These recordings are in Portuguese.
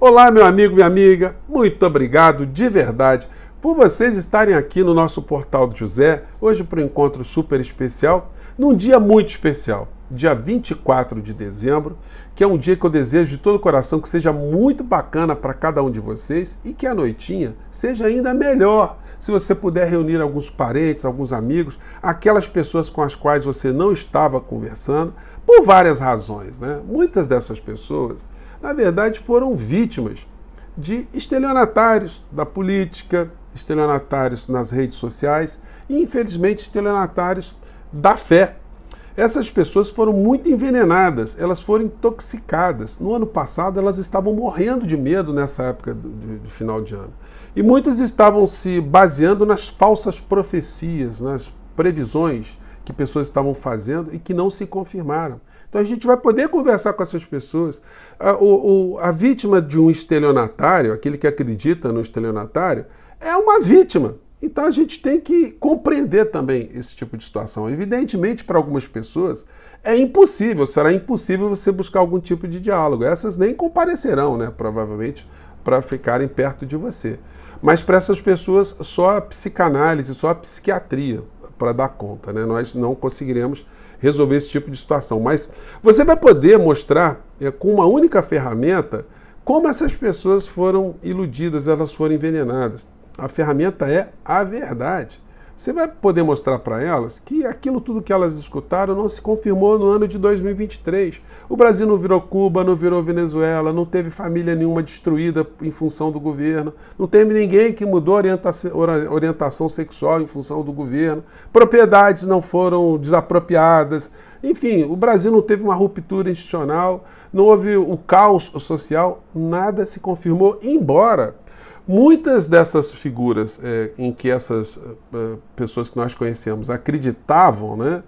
Olá, meu amigo, minha amiga, muito obrigado de verdade por vocês estarem aqui no nosso Portal do José, hoje para um encontro super especial, num dia muito especial, dia 24 de dezembro, que é um dia que eu desejo de todo o coração que seja muito bacana para cada um de vocês e que a noitinha seja ainda melhor. Se você puder reunir alguns parentes, alguns amigos, aquelas pessoas com as quais você não estava conversando, por várias razões, né? Muitas dessas pessoas, na verdade, foram vítimas de estelionatários da política, estelionatários nas redes sociais e, infelizmente, estelionatários da fé. Essas pessoas foram muito envenenadas, elas foram intoxicadas. No ano passado, elas estavam morrendo de medo nessa época de final de ano. E muitas estavam se baseando nas falsas profecias, nas previsões que pessoas estavam fazendo e que não se confirmaram. Então a gente vai poder conversar com essas pessoas. A vítima de um estelionatário, aquele que acredita no estelionatário, é uma vítima. Então a gente tem que compreender também esse tipo de situação. Evidentemente, para algumas pessoas, é impossível, será impossível você buscar algum tipo de diálogo. Essas nem comparecerão, né, provavelmente, para ficarem perto de você. Mas para essas pessoas, só a psicanálise, só a psiquiatria para dar conta, né? Nós não conseguiremos resolver esse tipo de situação. Mas você vai poder mostrar, com uma única ferramenta, como essas pessoas foram iludidas, elas foram envenenadas. A ferramenta é a verdade. Você vai poder mostrar para elas que aquilo tudo que elas escutaram não se confirmou no ano de 2023. O Brasil não virou Cuba, não virou Venezuela, não teve família nenhuma destruída em função do governo, não teve ninguém que mudou orientação sexual em função do governo, propriedades não foram desapropriadas. Enfim, o Brasil não teve uma ruptura institucional, não houve o caos social, nada se confirmou, embora muitas dessas figuras em que essas pessoas que nós conhecemos acreditavam, né,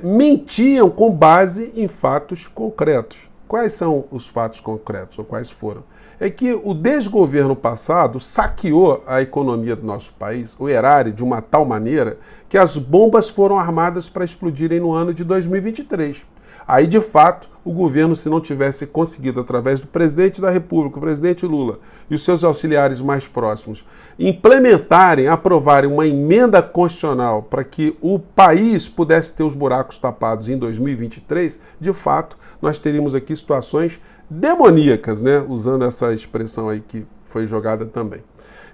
mentiam com base em fatos concretos. Quais são os fatos concretos, ou quais foram? É que o desgoverno passado saqueou a economia do nosso país, o erário, de uma tal maneira que as bombas foram armadas para explodirem no ano de 2023. Aí, de fato, o governo, se não tivesse conseguido, através do presidente da República, o presidente Lula e os seus auxiliares mais próximos, implementarem, aprovarem uma emenda constitucional para que o país pudesse ter os buracos tapados em 2023, de fato, nós teríamos aqui situações demoníacas, né? Usando essa expressão aí que foi jogada também.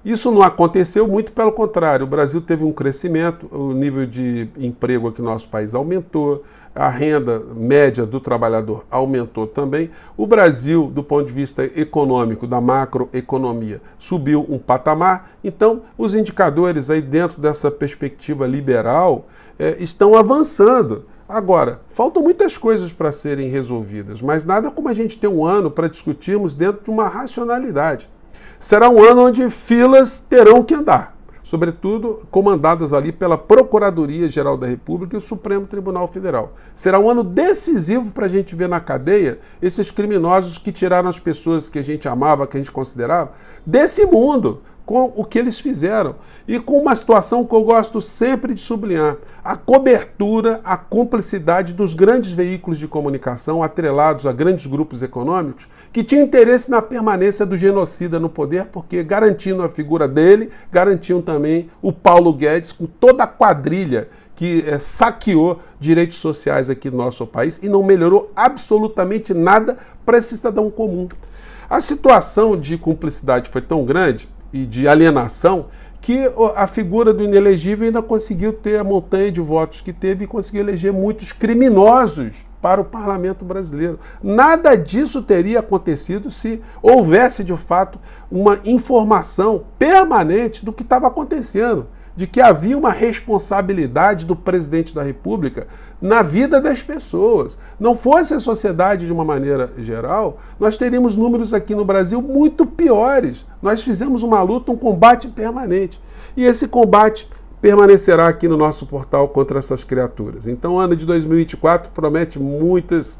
Isso não aconteceu, muito pelo contrário. O Brasil teve um crescimento, o nível de emprego aqui no nosso país aumentou, a renda média do trabalhador aumentou também. O Brasil, do ponto de vista econômico, da macroeconomia, subiu um patamar. Então, os indicadores aí dentro dessa perspectiva liberal estão avançando. Agora, faltam muitas coisas para serem resolvidas, mas nada como a gente ter um ano para discutirmos dentro de uma racionalidade. Será um ano onde filas terão que andar, sobretudo comandadas ali pela Procuradoria-Geral da República e o Supremo Tribunal Federal. Será um ano decisivo para a gente ver na cadeia esses criminosos que tiraram as pessoas que a gente amava, que a gente considerava, desse mundo, com o que eles fizeram. E com uma situação que eu gosto sempre de sublinhar, a cobertura, a cumplicidade dos grandes veículos de comunicação atrelados a grandes grupos econômicos que tinham interesse na permanência do genocida no poder, porque garantindo a figura dele, garantiam também o Paulo Guedes com toda a quadrilha que saqueou direitos sociais aqui no nosso país e não melhorou absolutamente nada para esse cidadão comum. A situação de cumplicidade foi tão grande e de alienação, que a figura do inelegível ainda conseguiu ter a montanha de votos que teve e conseguiu eleger muitos criminosos para o parlamento brasileiro. Nada disso teria acontecido se houvesse, de fato, uma informação permanente do que estava acontecendo, de que havia uma responsabilidade do presidente da República na vida das pessoas. Não fosse a sociedade de uma maneira geral, nós teríamos números aqui no Brasil muito piores. Nós fizemos uma luta, um combate permanente. E esse combate permanecerá aqui no nosso portal contra essas criaturas. Então, o ano de 2024 promete muitas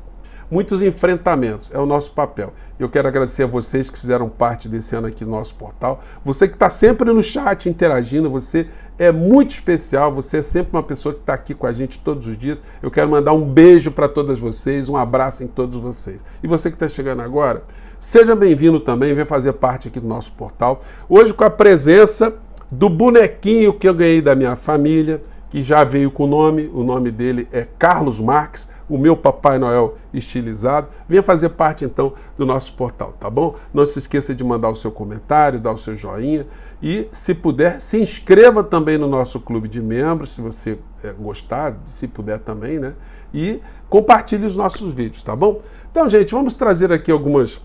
muitos enfrentamentos. É o nosso papel. Eu quero agradecer a vocês que fizeram parte desse ano aqui no nosso portal. Você que está sempre no chat interagindo, você é muito especial, você é sempre uma pessoa que está aqui com a gente todos os dias. Eu quero mandar um beijo para todas vocês, um abraço em todos vocês. E você que está chegando agora, seja bem-vindo também, vem fazer parte aqui do nosso portal. Hoje com a presença do bonequinho que eu ganhei da minha família, que já veio com o nome dele é Carlos Marques, o meu Papai Noel estilizado. Venha fazer parte então do nosso portal, tá bom? Não se esqueça de mandar o seu comentário, dar o seu joinha e, se puder, se inscreva também no nosso clube de membros, se você gostar, se puder também, né? E compartilhe os nossos vídeos, tá bom? Então, gente, vamos trazer aqui algumas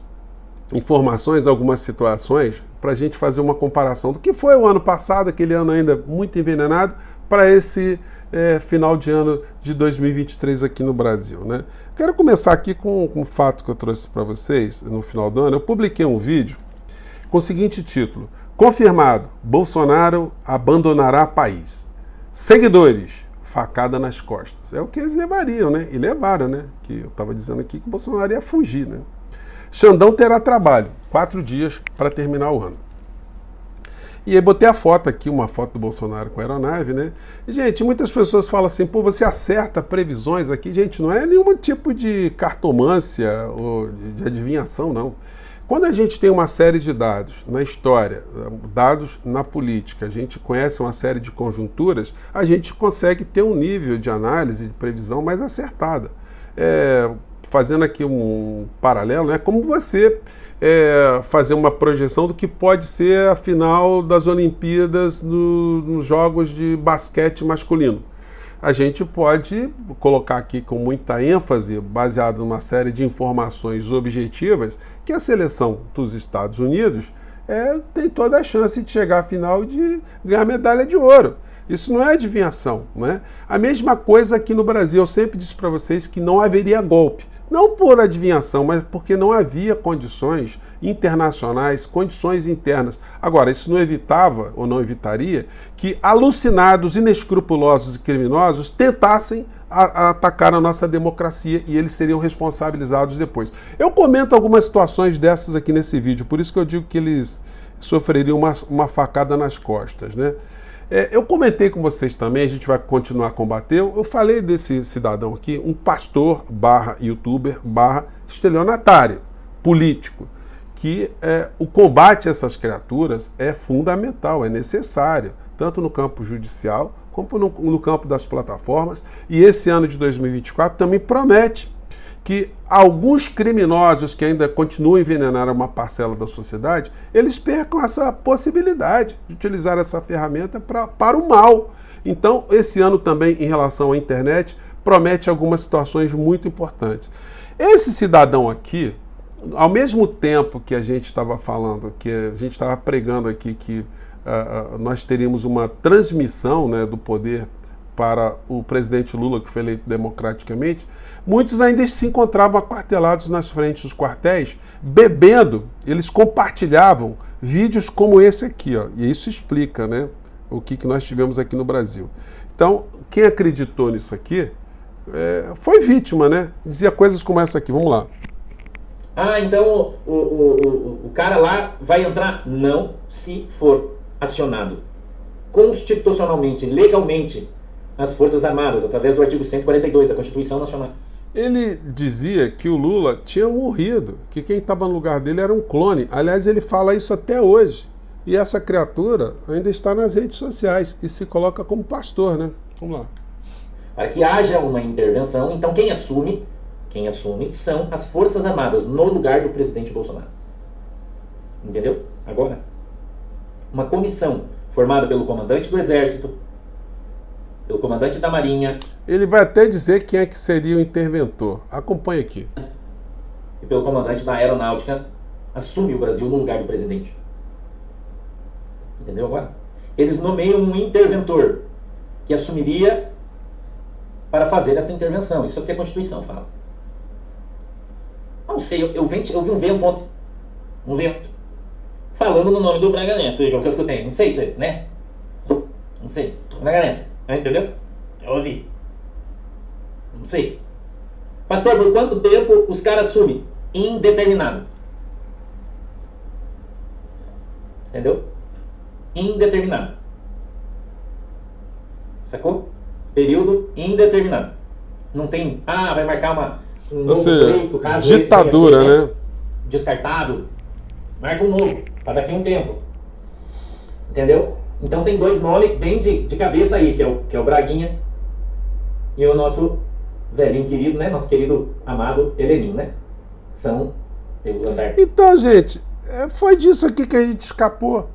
informações, algumas situações para a gente fazer uma comparação do que foi o ano passado, aquele ano ainda muito envenenado, para esse final de ano de 2023 aqui no Brasil, né? Quero começar aqui com um fato que eu trouxe para vocês no final do ano. Eu publiquei um vídeo com o seguinte título: confirmado, Bolsonaro abandonará país. Seguidores, facada nas costas. É o que eles levariam, né? E levaram, né? Que eu estava dizendo aqui que o Bolsonaro ia fugir, né? Xandão terá trabalho, 4 dias para terminar o ano. E aí botei a foto aqui, uma foto do Bolsonaro com a aeronave, né? E, gente, muitas pessoas falam assim, pô, você acerta previsões aqui. Gente, não é nenhum tipo de cartomância ou de adivinhação, não. Quando a gente tem uma série de dados na história, dados na política, a gente conhece uma série de conjunturas, a gente consegue ter um nível de análise, de previsão mais acertada. Fazendo aqui um paralelo, é como você fazer uma projeção do que pode ser a final das Olimpíadas nos jogos de basquete masculino. A gente pode colocar aqui com muita ênfase, baseado numa série de informações objetivas, que a seleção dos Estados Unidos tem toda a chance de chegar à final e de ganhar medalha de ouro. Isso não é adivinhação, não é? A mesma coisa aqui no Brasil. Eu sempre disse para vocês que não haveria golpe. Não por adivinhação, mas porque não havia condições internacionais, condições internas. Agora, isso não evitava ou não evitaria que alucinados, inescrupulosos e criminosos tentassem atacar a nossa democracia e eles seriam responsabilizados depois. Eu comento algumas situações dessas aqui nesse vídeo, por isso que eu digo que eles sofreriam uma facada nas costas, né? Eu comentei com vocês também, a gente vai continuar a combater. Eu falei desse cidadão aqui, um pastor / youtuber / estelionatário político, que o combate a essas criaturas é fundamental, é necessário, tanto no campo judicial como no campo das plataformas. E esse ano de 2024 também promete que alguns criminosos que ainda continuam a envenenar uma parcela da sociedade, eles percam essa possibilidade de utilizar essa ferramenta para o mal. Então, esse ano também, em relação à internet, promete algumas situações muito importantes. Esse cidadão aqui, ao mesmo tempo que a gente estava falando, que a gente estava pregando aqui que nós teríamos uma transmissão, né, do poder para o presidente Lula, que foi eleito democraticamente, muitos ainda se encontravam aquartelados nas frentes dos quartéis, bebendo. Eles compartilhavam vídeos como esse aqui, ó, e isso explica, né, o que nós tivemos aqui no Brasil. Então, quem acreditou nisso aqui foi vítima, né? Dizia coisas como essa aqui, vamos lá. Então o cara lá vai entrar? Não, se for acionado constitucionalmente, legalmente, as Forças Armadas, através do artigo 142 da Constituição Nacional. Ele dizia que o Lula tinha morrido, que quem estava no lugar dele era um clone. Aliás, ele fala isso até hoje. E essa criatura ainda está nas redes sociais e se coloca como pastor, né? Vamos lá. Para que haja uma intervenção, então quem assume são as Forças Armadas no lugar do presidente Bolsonaro. Entendeu? Agora, uma comissão formada pelo comandante do Exército, pelo comandante da Marinha. Ele vai até dizer quem é que seria o interventor. Acompanhe aqui. E pelo comandante da Aeronáutica, assume o Brasil no lugar do presidente. Entendeu agora? Eles nomeiam um interventor que assumiria para fazer essa intervenção. Isso é o que a Constituição fala. Não sei, eu vi um vento ontem. Um vento. Falando no nome do Braga Neto. Que eu escutei. Não sei se, né? Não sei. Braga Neto. Entendeu? Eu ouvi. Não sei. Pastor, por quanto tempo os caras assumem? Indeterminado. Entendeu? Indeterminado. Sacou? Período indeterminado. Não tem, vai marcar um novo pleito, caso ditadura, esse, né? Descartado. Marca um novo, para daqui a um tempo. Entendeu? Então tem dois nomes bem de cabeça aí, que é o Braguinha e o nosso velhinho querido, né? Nosso querido amado Heleninho, né? São Então, gente, foi disso aqui que a gente escapou.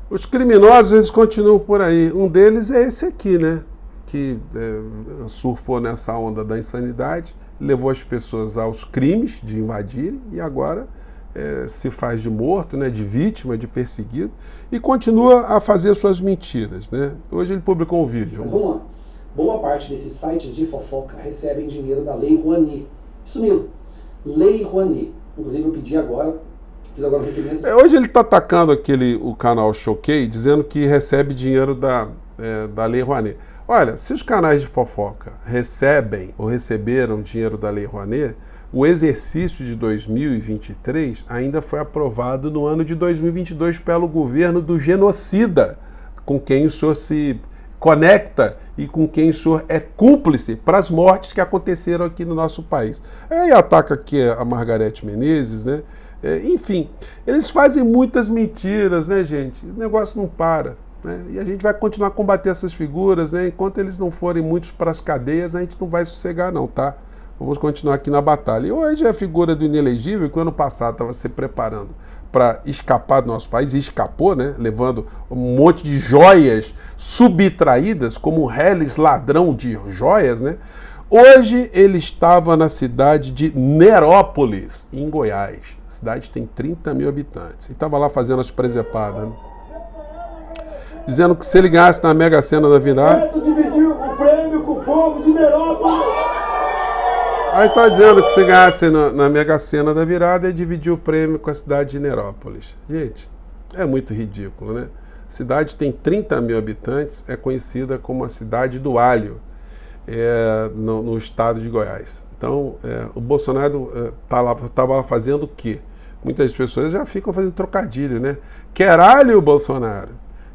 Os criminosos, eles continuam por aí. Um deles é esse aqui, né? Que surfou nessa onda da insanidade, levou as pessoas aos crimes de invadirem e agora se faz de morto, né? De vítima, de perseguido e continua a fazer suas mentiras, né? Hoje ele publicou um vídeo. Mas vamos lá. Boa parte desses sites de fofoca recebem dinheiro da Lei Rouanet. Isso mesmo. Lei Rouanet. Inclusive eu pedi agora, fiz agora um requerimento. Hoje ele está atacando o canal Choquei, dizendo que recebe dinheiro da Lei Rouanet. Olha, se os canais de fofoca recebem ou receberam dinheiro da Lei Rouanet, o exercício de 2023 ainda foi aprovado no ano de 2022 pelo governo do genocida, com quem o senhor se conecta e com quem o senhor é cúmplice para as mortes que aconteceram aqui no nosso país. E ataca aqui a Margarete Menezes, né? Enfim, eles fazem muitas mentiras, né, gente? O negócio não para. Né? E a gente vai continuar a combater essas figuras, né? Enquanto eles não forem muitos para as cadeias, a gente não vai sossegar não, tá? Vamos continuar aqui na batalha. E hoje a figura do inelegível, que o ano passado estava se preparando para escapar do nosso país, e escapou, né? Levando um monte de joias subtraídas, como um reles ladrão de joias, né? Hoje ele estava na cidade de Nerópolis, em Goiás. A cidade tem 30 mil habitantes. E estava lá fazendo as presepadas, né? Dizendo que se ele ganhasse na Mega Sena da virada... dividiu o prêmio com o povo de Nerópolis. Aí está dizendo que se ganhasse na Mega Sena da virada e dividir o prêmio com a cidade de Nerópolis. Gente, é muito ridículo, né? A cidade tem 30 mil habitantes, é conhecida como a cidade do alho, no estado de Goiás. Então, o Bolsonaro estava lá fazendo o quê? Muitas pessoas já ficam fazendo trocadilho, né? Queralho, Bolsonaro.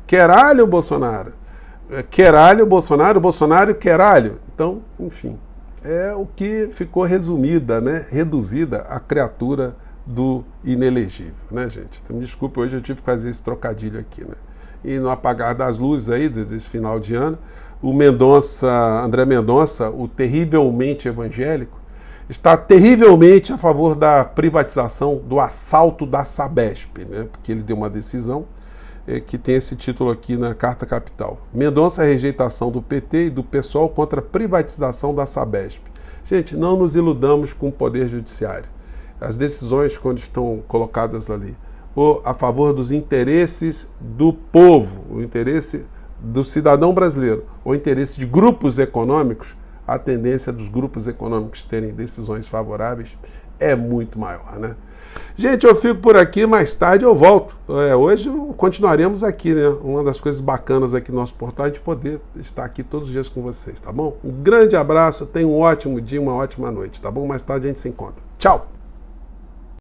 Queralho, Bolsonaro. Queralho, Bolsonaro. Bolsonaro, queralho. Então, enfim, é o que ficou resumida, né? Reduzida a criatura do inelegível, né, gente? Então, me desculpe, hoje eu tive que fazer esse trocadilho aqui, né? E no apagar das luzes aí, desse final de ano, o André Mendonça, o terrivelmente evangélico, está terrivelmente a favor da privatização, do assalto da Sabesp, né? Porque ele deu uma decisão que tem esse título aqui na Carta Capital. Mendonça, rejeitação do PT e do PSOL contra a privatização da Sabesp. Gente, não nos iludamos com o Poder Judiciário. As decisões, quando estão colocadas ali, ou a favor dos interesses do povo, o interesse do cidadão brasileiro, ou o interesse de grupos econômicos, a tendência dos grupos econômicos terem decisões favoráveis é muito maior, né? Gente, eu fico por aqui, mais tarde eu volto. Hoje continuaremos aqui, né? Uma das coisas bacanas aqui no nosso portal é de poder estar aqui todos os dias com vocês, tá bom? Um grande abraço, tenha um ótimo dia, uma ótima noite, tá bom? Mais tarde a gente se encontra. Tchau!